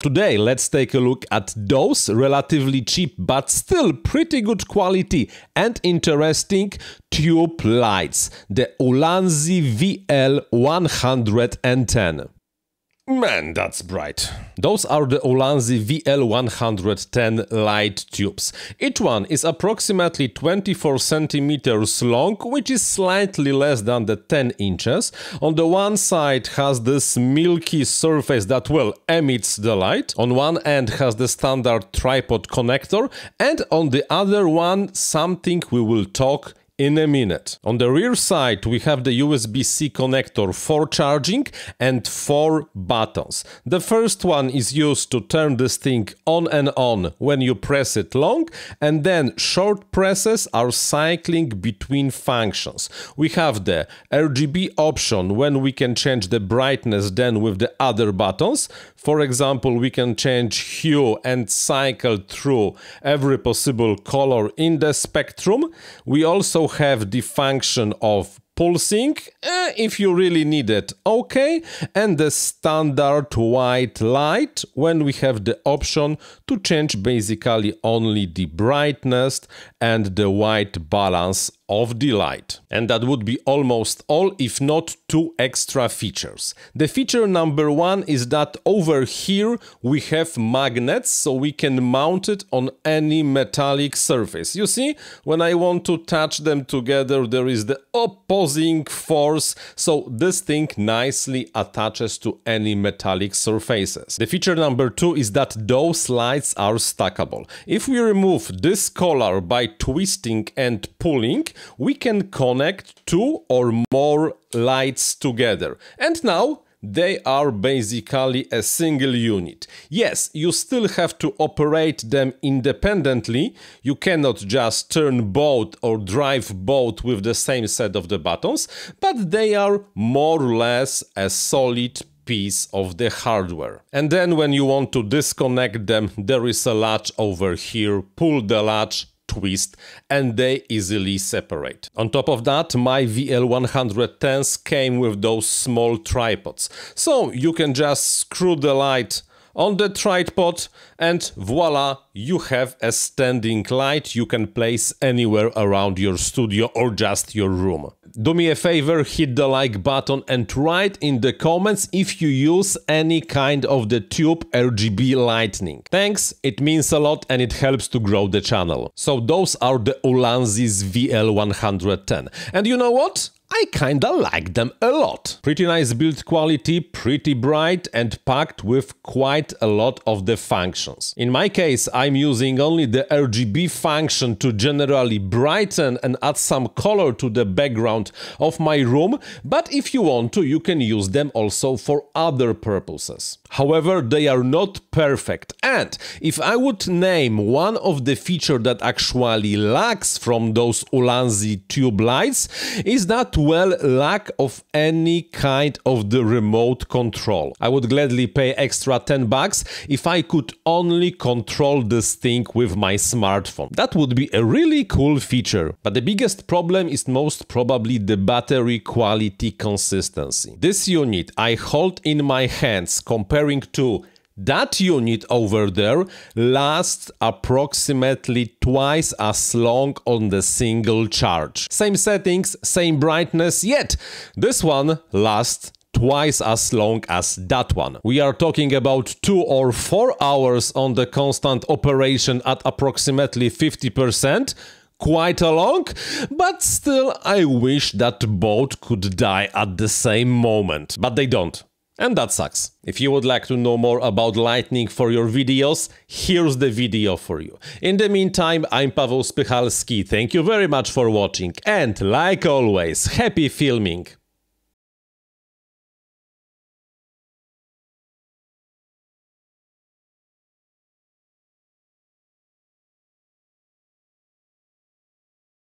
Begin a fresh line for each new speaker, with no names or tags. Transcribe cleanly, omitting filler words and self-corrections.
Today, let's take a look at those relatively cheap but still pretty good quality and interesting tube lights, the Ulanzi VL110. Man, that's bright. Those are the Ulanzi VL110 light tubes. Each one is approximately 24 centimeters long, which is slightly less than the 10 inches. On the one side has this milky surface that, well, emits the light. On one end has the standard tripod connector, and on the other one something we will talk in a minute. On the rear side we have the USB-C connector for charging and 4 buttons. The first one is used to turn this thing on and on when you press it long, and then short presses are cycling between functions. We have the RGB option when we can change the brightness then with the other buttons. For example, we can change hue and cycle through every possible color in the spectrum. We also have the function of pulsing, if you really need it, okay, and the standard white light when we have the option to change basically only the brightness and the white balance of the light. And that would be almost all, if not 2 extra features. The feature number 1 is that over here we have magnets, so we can mount it on any metallic surface. You see, when I want to touch them together, there is the opposing force, so this thing nicely attaches to any metallic surfaces. The feature number 2 is that those lights are stackable. If we remove this collar by twisting and pulling, we can connect 2 or more lights together. And now they are basically a single unit. Yes, you still have to operate them independently. You cannot just turn both or drive both with the same set of the buttons, but they are more or less a solid piece of the hardware. And then when you want to disconnect them, there is a latch over here. Pull the latch, twist, and they easily separate. On top of that, my VL110s came with those small tripods. So you can just screw the light on the tripod and voila, you have a standing light you can place anywhere around your studio or just your room. Do me a favor, hit the like button and write in the comments if you use any kind of the tube RGB lighting. Thanks, it means a lot and it helps to grow the channel. So those are the Ulanzi's VL110. And you know what? I kinda like them a lot. Pretty nice build quality, pretty bright and packed with quite a lot of the functions. In my case, I'm using only the RGB function to generally brighten and add some color to the background of my room, but if you want to, you can use them also for other purposes. However, they are not perfect, and if I would name one of the features that actually lacks from those Ulanzi tube lights, is that, well, lack of any kind of the remote control. I would gladly pay extra 10 bucks if I could only control this thing with my smartphone. That would be a really cool feature. But the biggest problem is most probably the battery quality consistency. This unit I hold in my hands comparing to that unit over there lasts approximately twice as long on the single charge. Same settings, same brightness, yet this one lasts twice as long as that one. We are talking about 2 or 4 hours on the constant operation at approximately 50%. Quite a long, but still I wish that both could die at the same moment. But they don't. And that sucks. If you would like to know more about lighting for your videos, here's the video for you. In the meantime, I'm Paweł Spychalski. Thank you very much for watching and, like always, happy filming!